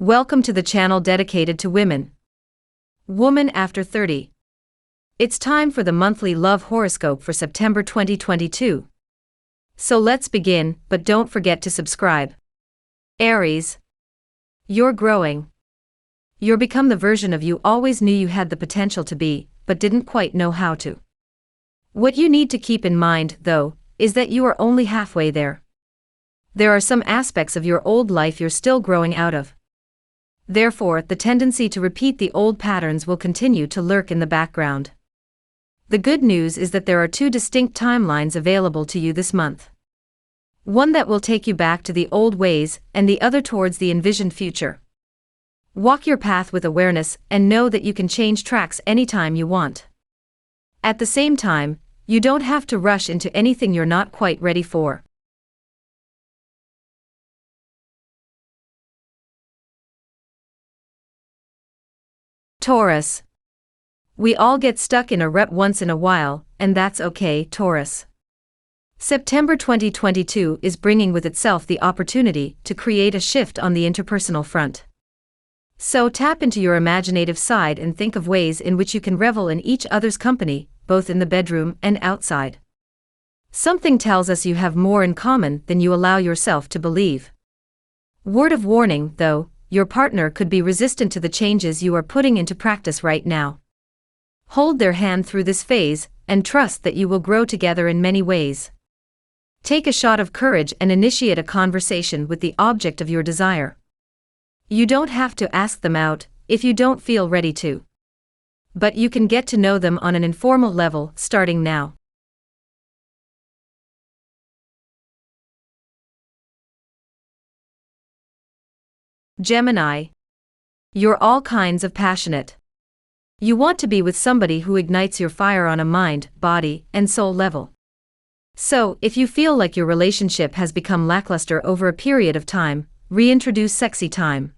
Welcome to the channel dedicated to women. Woman after 30. It's time for the monthly love horoscope for September 2022. So let's begin, but don't forget to subscribe. Aries. You're growing. You're become the version of you always knew you had the potential to be, but didn't quite know how to. What you need to keep in mind, though, is that you are only halfway there. There are some aspects of your old life you're still growing out of. Therefore, the tendency to repeat the old patterns will continue to lurk in the background. The good news is that there are two distinct timelines available to you this month. One that will take you back to the old ways, and the other towards the envisioned future. Walk your path with awareness and know that you can change tracks anytime you want. At the same time, you don't have to rush into anything you're not quite ready for. Taurus. We all get stuck in a rut once in a while, and that's okay, Taurus. September 2022 is bringing with itself the opportunity to create a shift on the interpersonal front. So tap into your imaginative side and think of ways in which you can revel in each other's company, both in the bedroom and outside. Something tells us you have more in common than you allow yourself to believe. Word of warning, though, your partner could be resistant to the changes you are putting into practice right now. Hold their hand through this phase, and trust that you will grow together in many ways. Take a shot of courage and initiate a conversation with the object of your desire. You don't have to ask them out, if you don't feel ready to. But you can get to know them on an informal level, starting now. Gemini. You're all kinds of passionate. You want to be with somebody who ignites your fire on a mind, body, and soul level. So, if you feel like your relationship has become lackluster over a period of time, reintroduce sexy time.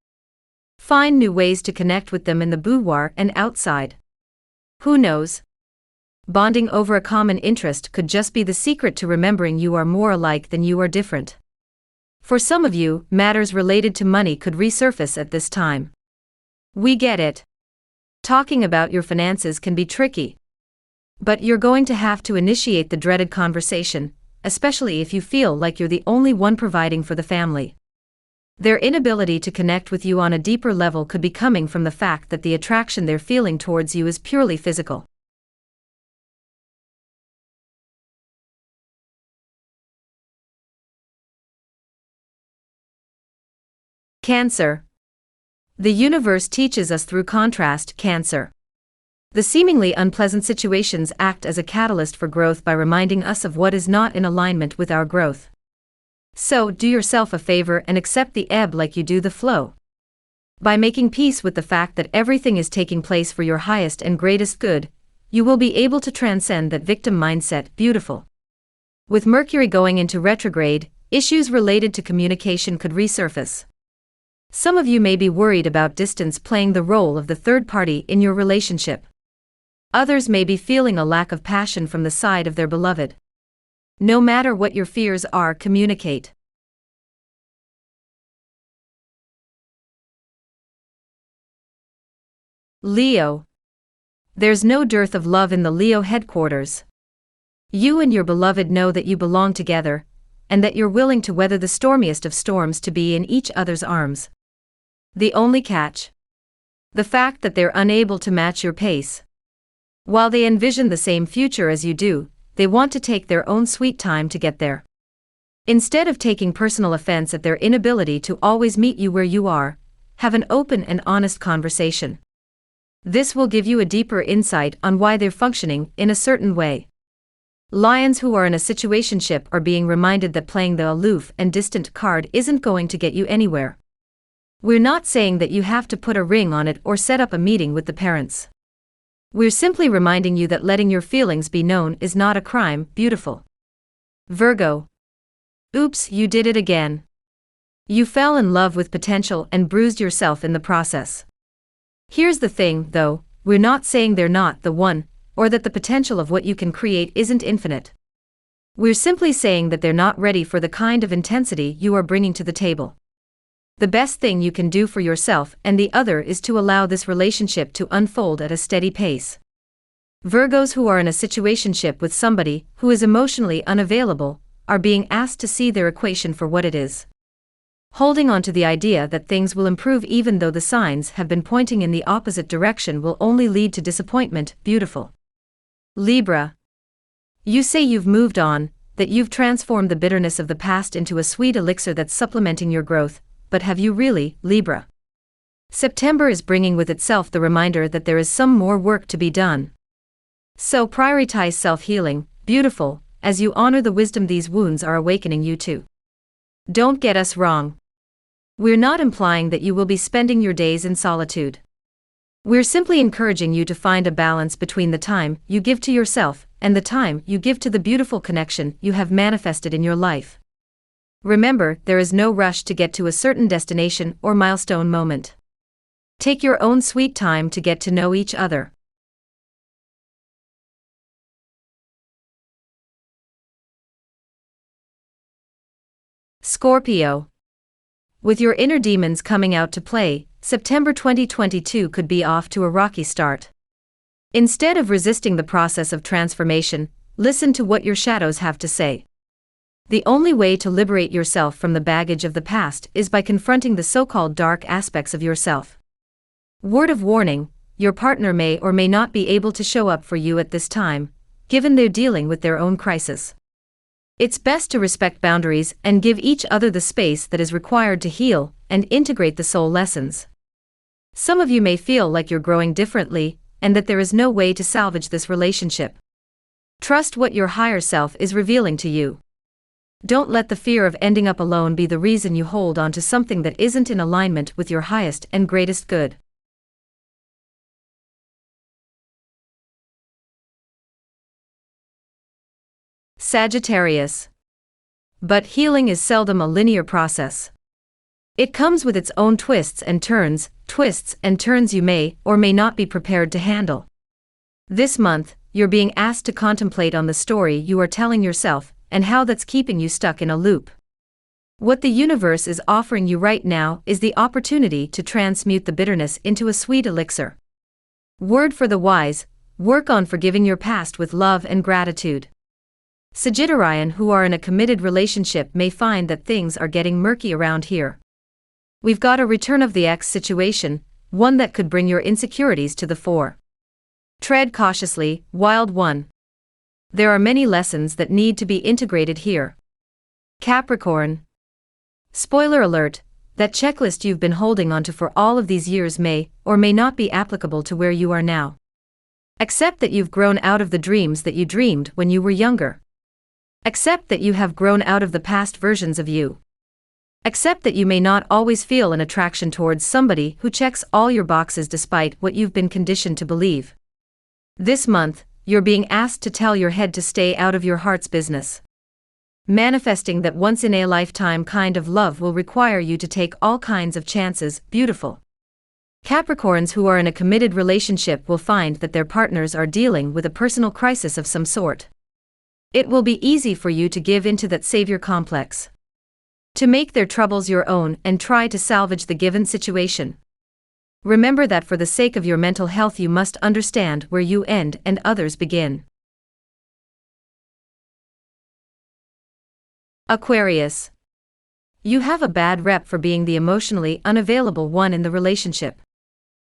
Find new ways to connect with them in the boudoir and outside. Who knows? Bonding over a common interest could just be the secret to remembering you are more alike than you are different. For some of you, matters related to money could resurface at this time. We get it. Talking about your finances can be tricky. But you're going to have to initiate the dreaded conversation, especially if you feel like you're the only one providing for the family. Their inability to connect with you on a deeper level could be coming from the fact that the attraction they're feeling towards you is purely physical. Cancer. The universe teaches us through contrast, Cancer. The seemingly unpleasant situations act as a catalyst for growth by reminding us of what is not in alignment with our growth. So, do yourself a favor and accept the ebb like you do the flow. By making peace with the fact that everything is taking place for your highest and greatest good, you will be able to transcend that victim mindset. Beautiful. With Mercury going into retrograde, issues related to communication could resurface. Some of you may be worried about distance playing the role of the third party in your relationship. Others may be feeling a lack of passion from the side of their beloved. No matter what your fears are, communicate. Leo. There's no dearth of love in the Leo headquarters. You and your beloved know that you belong together, and that you're willing to weather the stormiest of storms to be in each other's arms. The only catch? The fact that they're unable to match your pace. While they envision the same future as you do, they want to take their own sweet time to get there. Instead of taking personal offense at their inability to always meet you where you are, have an open and honest conversation. This will give you a deeper insight on why they're functioning in a certain way. Lions who are in a situationship are being reminded that playing the aloof and distant card isn't going to get you anywhere. We're not saying that you have to put a ring on it or set up a meeting with the parents. We're simply reminding you that letting your feelings be known is not a crime. Beautiful. Virgo. Oops, you did it again. You fell in love with potential and bruised yourself in the process. Here's the thing, though, we're not saying they're not the one, or that the potential of what you can create isn't infinite. We're simply saying that they're not ready for the kind of intensity you are bringing to the table. the best thing you can do for yourself and the other is to allow this relationship to unfold at a steady pace. Virgos who are in a situationship with somebody who is emotionally unavailable are being asked to see their equation for what it is. Holding on to the idea that things will improve even though the signs have been pointing in the opposite direction will only lead to disappointment. Beautiful. Libra. You say you've moved on, that you've transformed the bitterness of the past into a sweet elixir that's supplementing your growth, but have you really, Libra? September is bringing with itself the reminder that there is some more work to be done. So prioritize self-healing, beautiful, as you honor the wisdom these wounds are awakening you to. Don't get us wrong. We're not implying that you will be spending your days in solitude. We're simply encouraging you to find a balance between the time you give to yourself and the time you give to the beautiful connection you have manifested in your life. Remember, there is no rush to get to a certain destination or milestone moment. Take your own sweet time to get to know each other. Scorpio. With your inner demons coming out to play, September 2022 could be off to a rocky start. Instead of resisting the process of transformation, listen to what your shadows have to say. The only way to liberate yourself from the baggage of the past is by confronting the so-called dark aspects of yourself. Word of warning, your partner may or may not be able to show up for you at this time, given they're dealing with their own crisis. It's best to respect boundaries and give each other the space that is required to heal and integrate the soul lessons. Some of you may feel like you're growing differently, and that there is no way to salvage this relationship. Trust what your higher self is revealing to you. Don't let the fear of ending up alone be the reason you hold on to something that isn't in alignment with your highest and greatest good. Sagittarius. But healing is seldom a linear process. It comes with its own twists and turns you may or may not be prepared to handle. This month, you're being asked to contemplate on the story you are telling yourself and how that's keeping you stuck in a loop. What the universe is offering you right now is the opportunity to transmute the bitterness into a sweet elixir. Word for the wise, work on forgiving your past with love and gratitude. Sagittarian who are in a committed relationship may find that things are getting murky around here. We've got a return of the ex situation, one that could bring your insecurities to the fore. Tread cautiously, wild one. There are many lessons that need to be integrated here. Capricorn. Spoiler alert, that checklist you've been holding onto for all of these years may or may not be applicable to where you are now. Accept that you've grown out of the dreams that you dreamed when you were younger. Accept that you have grown out of the past versions of you. Accept that you may not always feel an attraction towards somebody who checks all your boxes despite what you've been conditioned to believe. This month, you're being asked to tell your head to stay out of your heart's business. Manifesting that once-in-a-lifetime kind of love will require you to take all kinds of chances. Beautiful. Capricorns who are in a committed relationship will find that their partners are dealing with a personal crisis of some sort. It will be easy for you to give into that savior complex. To make their troubles your own and try to salvage the given situation. Remember that for the sake of your mental health you must understand where you end and others begin. Aquarius. You have a bad rep for being the emotionally unavailable one in the relationship.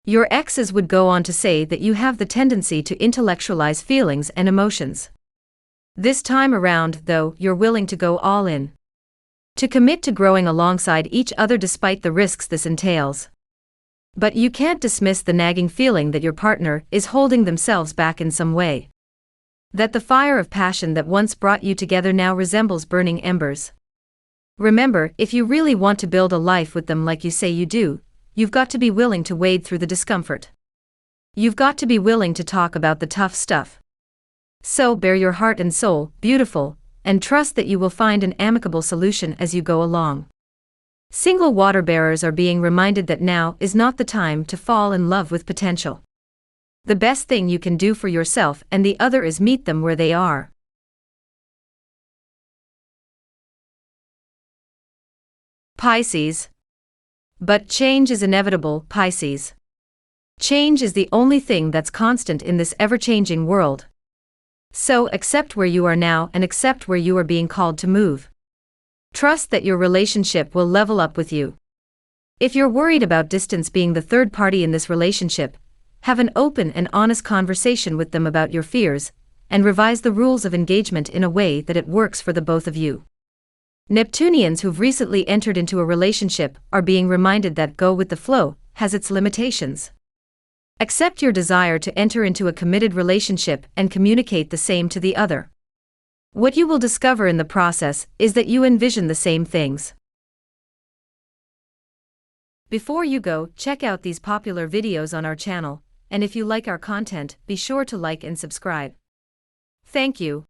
Your exes would go on to say that you have the tendency to intellectualize feelings and emotions. This time around, though, you're willing to go all in. To commit to growing alongside each other despite the risks this entails. But you can't dismiss the nagging feeling that your partner is holding themselves back in some way. That the fire of passion that once brought you together now resembles burning embers. Remember, if you really want to build a life with them like you say you do, you've got to be willing to wade through the discomfort. You've got to be willing to talk about the tough stuff. So bare your heart and soul, beautiful, and trust that you will find an amicable solution as you go along. Single water bearers are being reminded that now is not the time to fall in love with potential. The best thing you can do for yourself and the other is meet them where they are. Pisces. But change is inevitable, Pisces. Change is the only thing that's constant in this ever-changing world. So accept where you are now and accept where you are being called to move. Trust that your relationship will level up with you. If you're worried about distance being the third party in this relationship, have an open and honest conversation with them about your fears, and revise the rules of engagement in a way that it works for the both of you. Neptunians who've recently entered into a relationship are being reminded that go with the flow has its limitations. Accept your desire to enter into a committed relationship and communicate the same to the other. What you will discover in the process is that you envision the same things. Before you go, check out these popular videos on our channel, and if you like our content, be sure to like and subscribe. Thank you.